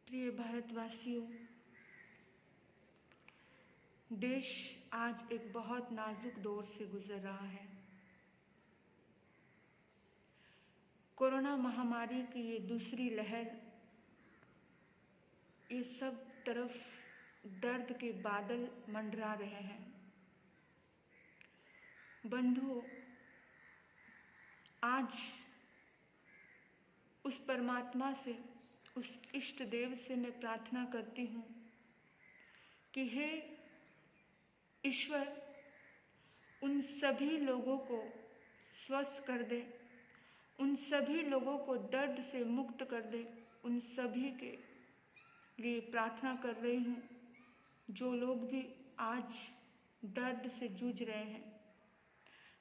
प्रिय भारतवासियों, देश आज एक बहुत नाजुक दौर से गुजर रहा है। कोरोना महामारी की ये दूसरी लहर, ये सब तरफ दर्द के बादल मंडरा रहे हैं। बंधुओं, आज उस परमात्मा से, उस इष्ट देव से मैं प्रार्थना करती हूँ कि हे ईश्वर, उन सभी लोगों को स्वस्थ कर दे, उन सभी लोगों को दर्द से मुक्त कर दे। उन सभी के लिए प्रार्थना कर रही हूँ जो लोग भी आज दर्द से जूझ रहे हैं।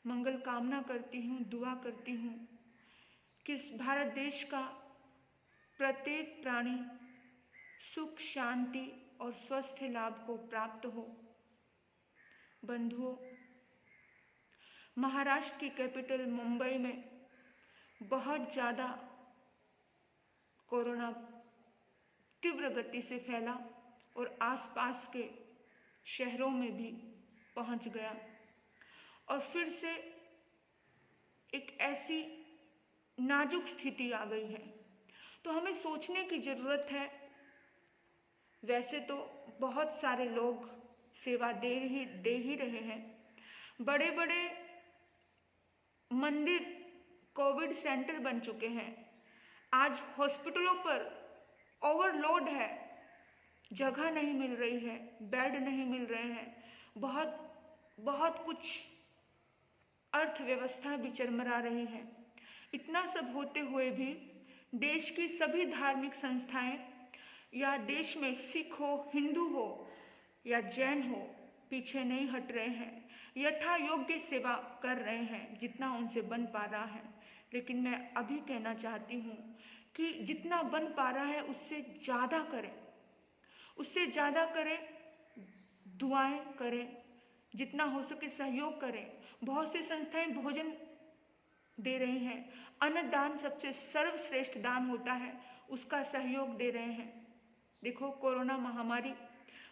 मंगल कामना करती हूँ, दुआ करती हूँ कि इस भारत देश का प्रत्येक प्राणी सुख, शांति और स्वास्थ्य लाभ को प्राप्त हो। बंधुओं, महाराष्ट्र की कैपिटल मुंबई में बहुत ज़्यादा कोरोना तीव्र गति से फैला और आसपास के शहरों में भी पहुंच गया और फिर से एक ऐसी नाजुक स्थिति आ गई है। तो हमें सोचने की ज़रूरत है। वैसे तो बहुत सारे लोग सेवा दे ही रहे हैं। बड़े बड़े मंदिर कोविड सेंटर बन चुके हैं। आज हॉस्पिटलों पर ओवरलोड है, जगह नहीं मिल रही है, बेड नहीं मिल रहे हैं, बहुत कुछ अर्थव्यवस्था भी चरमरा रही है। इतना सब होते हुए भी देश की सभी धार्मिक संस्थाएं या देश में सिख हो, हिंदू हो या जैन हो, पीछे नहीं हट रहे हैं। यथा योग्य सेवा कर रहे हैं जितना उनसे बन पा रहा है। लेकिन मैं अभी कहना चाहती हूँ कि जितना बन पा रहा है उससे ज़्यादा करें, उससे ज़्यादा करें, दुआएं करें, जितना हो सके सहयोग करें। बहुत सी संस्थाएं भोजन दे रही हैं। अन्नदान सबसे सर्वश्रेष्ठ दान होता है, उसका सहयोग दे रहे हैं। देखो, कोरोना महामारी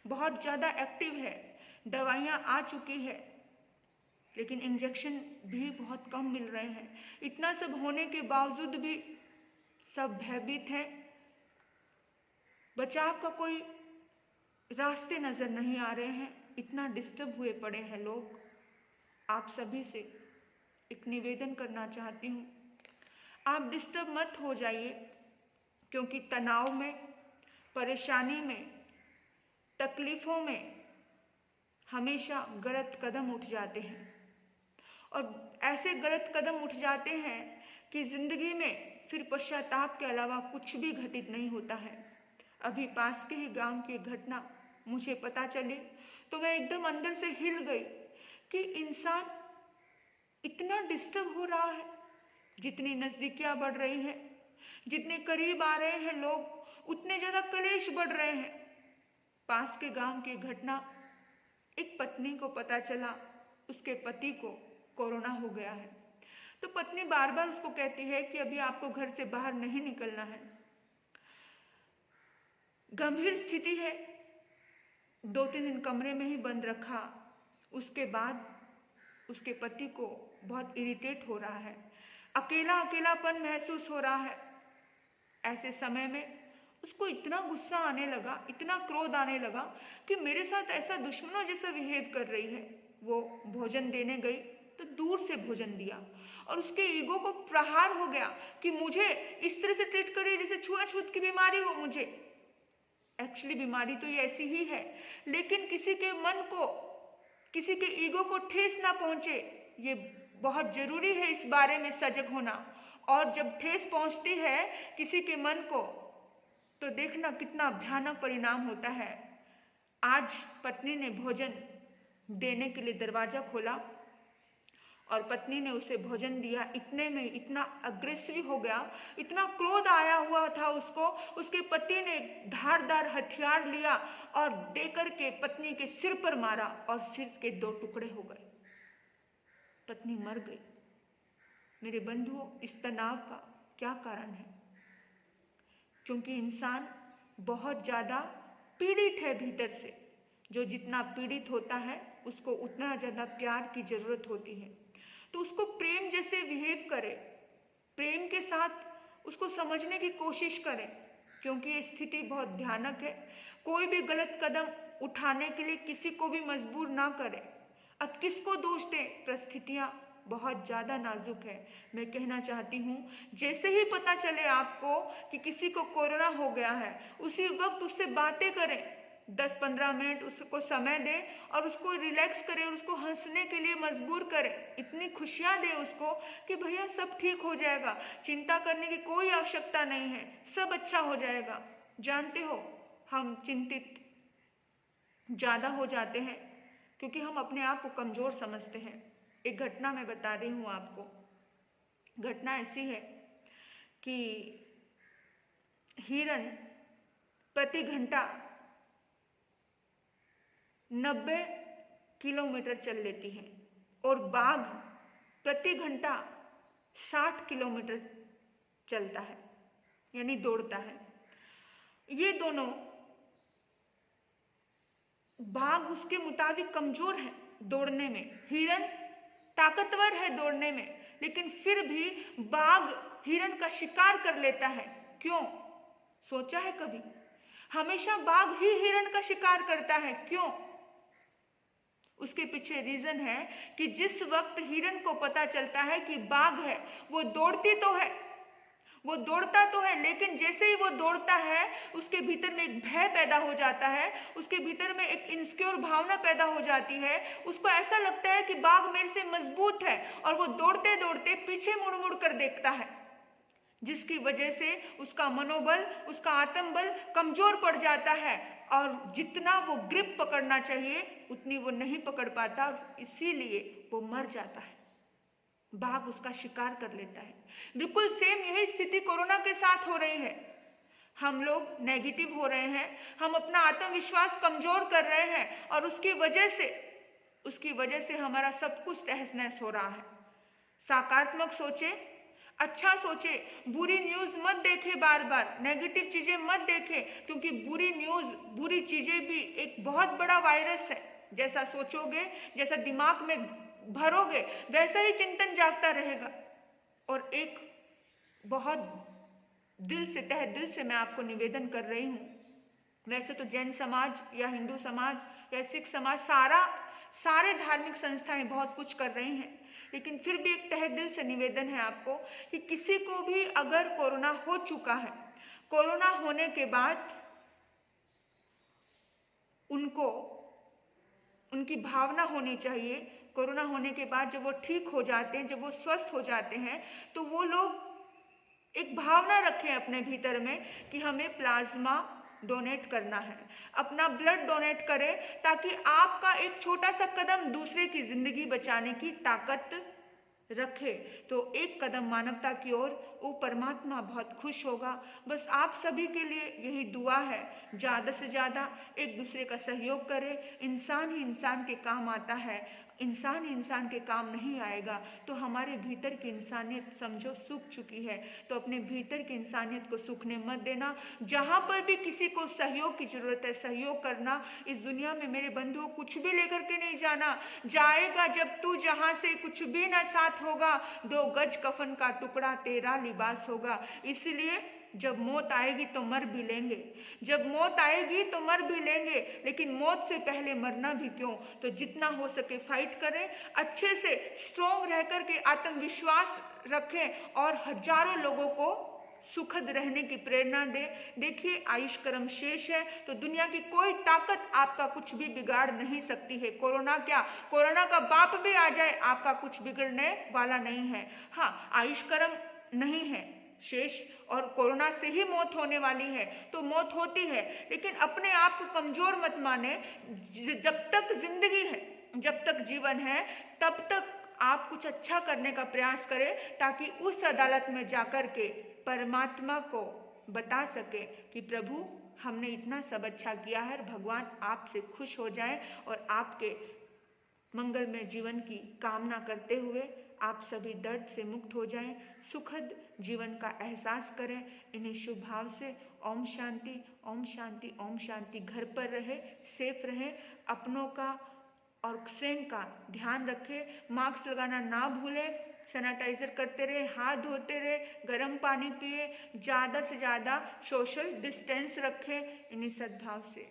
बहुत ज़्यादा एक्टिव है, दवाइयाँ आ चुकी है, लेकिन इंजेक्शन भी बहुत कम मिल रहे हैं। इतना सब होने के बावजूद भी सब भयभीत हैं। बचाव का कोई रास्ते नज़र नहीं आ रहे हैं। इतना डिस्टर्ब हुए पड़े हैं लोग। आप सभी से एक निवेदन करना चाहती हूँ, आप डिस्टर्ब मत हो जाइए, क्योंकि तनाव में, परेशानी में, तकलीफ़ों में हमेशा गलत कदम उठ जाते हैं और ऐसे गलत कदम उठ जाते हैं कि ज़िंदगी में फिर पश्चाताप के अलावा कुछ भी घटित नहीं होता है। अभी पास के ही गांव की घटना मुझे पता चली तो मैं एकदम अंदर से हिल गई कि इंसान इतना डिस्टर्ब हो रहा है। जितनी नज़दीकियाँ बढ़ रही हैं, जितने करीब आ रहे हैं लोग, उतने ज़्यादा कलेश बढ़ रहे हैं। पास के गांव की घटना, एक पत्नी को पता चला उसके पति को कोरोना हो गया है, तो पत्नी बार बार उसको कहती है कि अभी आपको घर से बाहर नहीं निकलना है। गंभीर स्थिति है, 2-3 दिन कमरे में ही बंद रखा। उसके बाद उसके पति को बहुत इरिटेट हो रहा है, अकेलापन महसूस हो रहा है। ऐसे समय में उसको इतना गुस्सा आने लगा, इतना क्रोध आने लगा कि मेरे साथ ऐसा दुश्मनों जैसा बिहेव कर रही है। वो भोजन देने गई तो दूर से भोजन दिया और उसके ईगो को प्रहार हो गया कि मुझे इस तरह से ट्रीट कर रही है जैसे छुआछूत की बीमारी हो मुझे। एक्चुअली बीमारी तो ये ऐसी ही है, लेकिन किसी के मन को, किसी के ईगो को ठेस ना पहुंचे, ये बहुत जरूरी है इस बारे में सजग होना। और जब ठेस पहुंचती है किसी के मन को, तो देखना कितना भयानक परिणाम होता है। आज पत्नी ने भोजन देने के लिए दरवाजा खोला और पत्नी ने उसे भोजन दिया। इतने में इतना अग्रेसिव हो गया, इतना क्रोध आया हुआ था उसको, उसके पति ने धारदार हथियार लिया और देकर के पत्नी के सिर पर मारा और सिर के 2 टुकड़े हो गए। पत्नी मर गई। मेरे बंधुओं, इस तनाव का क्या कारण है? क्योंकि इंसान बहुत ज़्यादा पीड़ित है भीतर से। जो जितना पीड़ित होता है उसको उतना ज़्यादा प्यार की ज़रूरत होती है। तो उसको प्रेम जैसे बिहेव करें, प्रेम के साथ उसको समझने की कोशिश करें, क्योंकि ये स्थिति बहुत भयानक है। कोई भी गलत कदम उठाने के लिए किसी को भी मजबूर ना करें। अब किसको दोष दें, परिस्थितियाँ बहुत ज़्यादा नाजुक है। मैं कहना चाहती हूँ, जैसे ही पता चले आपको कि किसी को कोरोना हो गया है, उसी वक्त उससे बातें करें, 10-15 मिनट उसको समय दें और उसको रिलैक्स करें और उसको हंसने के लिए मजबूर करें। इतनी खुशियाँ दें उसको कि भैया सब ठीक हो जाएगा, चिंता करने की कोई आवश्यकता नहीं है, सब अच्छा हो जाएगा। जानते हो, हम चिंतित ज़्यादा हो जाते हैं क्योंकि हम अपने आप को कमज़ोर समझते हैं। एक घटना मैं बता रही हूँ आपको। घटना ऐसी है कि हिरन प्रति घंटा 90 किलोमीटर चल लेती है और बाघ प्रति घंटा 60 किलोमीटर चलता है, यानी दौड़ता है। ये दोनों, बाघ उसके मुताबिक कमजोर है दौड़ने में, हिरन ताकतवर है दौड़ने में, लेकिन फिर भी बाघ हिरन का शिकार कर लेता है। क्यों? सोचा है कभी? हमेशा बाघ ही हिरन का शिकार करता है, क्यों? उसके पीछे रीजन है कि जिस वक्त हिरन को पता चलता है कि बाघ है, वो दौड़ता तो है, लेकिन जैसे ही वो दौड़ता है उसके भीतर में एक भय पैदा हो जाता है, उसके भीतर में एक इनसिक्योर भावना पैदा हो जाती है। उसको ऐसा लगता है कि बाघ मेरे से मजबूत है और वो दौड़ते दौड़ते पीछे मुड़ मुड़ कर देखता है, जिसकी वजह से उसका मनोबल, उसका आत्मबल कमजोर पड़ जाता है और जितना वो ग्रिप पकड़ना चाहिए उतनी वो नहीं पकड़ पाता और इसीलिए वो मर जाता है। बाघ उसका शिकार कर लेता है। बिल्कुल सेम यही स्थिति कोरोना के साथ हो रही है। हम लोग नेगेटिव हो रहे हैं, हम अपना आत्मविश्वास कमजोर कर रहे हैं और उसकी वजह से हमारा सब कुछ तहस नहस हो रहा है। सकारात्मक सोचे, अच्छा सोचे, बुरी न्यूज मत देखे, बार बार नेगेटिव चीजें मत देखे, क्योंकि बुरी न्यूज, बुरी चीजें भी एक बहुत बड़ा वायरस है। जैसा सोचोगे, जैसा दिमाग में भरोगे, वैसा ही चिंतन जागता रहेगा। और एक बहुत दिल से, तहे दिल से मैं आपको निवेदन कर रही हूँ, वैसे तो जैन समाज या हिंदू समाज या सिख समाज, सारे धार्मिक संस्थाएं बहुत कुछ कर रही हैं, लेकिन फिर भी एक तहे दिल से निवेदन है आपको कि किसी को भी अगर कोरोना हो चुका है, कोरोना होने के बाद उनकी भावना होनी चाहिए, कोरोना होने के बाद जब वो ठीक हो जाते हैं, जब वो स्वस्थ हो जाते हैं, तो वो लोग एक भावना रखें अपने भीतर में कि हमें प्लाज्मा डोनेट करना है, अपना ब्लड डोनेट करें, ताकि आपका एक छोटा सा कदम दूसरे की जिंदगी बचाने की ताकत रखे। तो एक कदम मानवता की ओर, वो परमात्मा बहुत खुश होगा। बस आप सभी के लिए यही दुआ है, ज़्यादा से ज़्यादा एक दूसरे का सहयोग करें। इंसान ही इंसान के काम आता है, इंसान ही इंसान के काम नहीं आएगा तो हमारे भीतर की इंसानियत समझो सूख चुकी है। तो अपने भीतर की इंसानियत को सूखने मत देना। जहाँ पर भी किसी को सहयोग की जरूरत है, सहयोग करना। इस दुनिया में मेरे बंधुओं कुछ भी लेकर के नहीं जाना, जाएगा जब तू जहाँ से कुछ भी ना साथ होगा, 2 गज कफन का टुकड़ा तेरा लिबास होगा। इसलिए जब मौत आएगी तो मर भी लेंगे, जब मौत आएगी तो मर भी लेंगे, लेकिन मौत से पहले मरना भी क्यों। तो जितना हो सके फाइट करें, अच्छे से स्ट्रॉन्ग रह करके आत्मविश्वास रखें और हजारों लोगों को सुखद रहने की प्रेरणा दे। देखिए, आयुष कर्म शेष है तो दुनिया की कोई ताकत आपका कुछ भी बिगाड़ नहीं सकती है। कोरोना क्या, कोरोना का बाप भी आ जाए, आपका कुछ बिगड़ने वाला नहीं है। हाँ, आयुष कर्म नहीं है शेष और कोरोना से ही मौत होने वाली है तो मौत होती है, लेकिन अपने आप को कमजोर मत माने। जब तक जिंदगी है, जब तक जीवन है, तब तक आप कुछ अच्छा करने का प्रयास करें, ताकि उस अदालत में जाकर के परमात्मा को बता सके कि प्रभु हमने इतना सब अच्छा किया है, भगवान आपसे खुश हो जाए और आपके मंगलमय जीवन की कामना करते हुए आप सभी दर्द से मुक्त हो जाएं, सुखद जीवन का एहसास करें। इन्हीं शुभ भाव से ओम शांति, ओम शांति, ओम शांति। घर पर रहे, सेफ रहे, अपनों का और स्वयं का ध्यान रखें। मास्क लगाना ना भूलें, सैनिटाइजर करते रहे, हाथ धोते रहे, गर्म पानी पिए, ज़्यादा से ज़्यादा सोशल डिस्टेंस रखें। इन्हीं सद्भाव से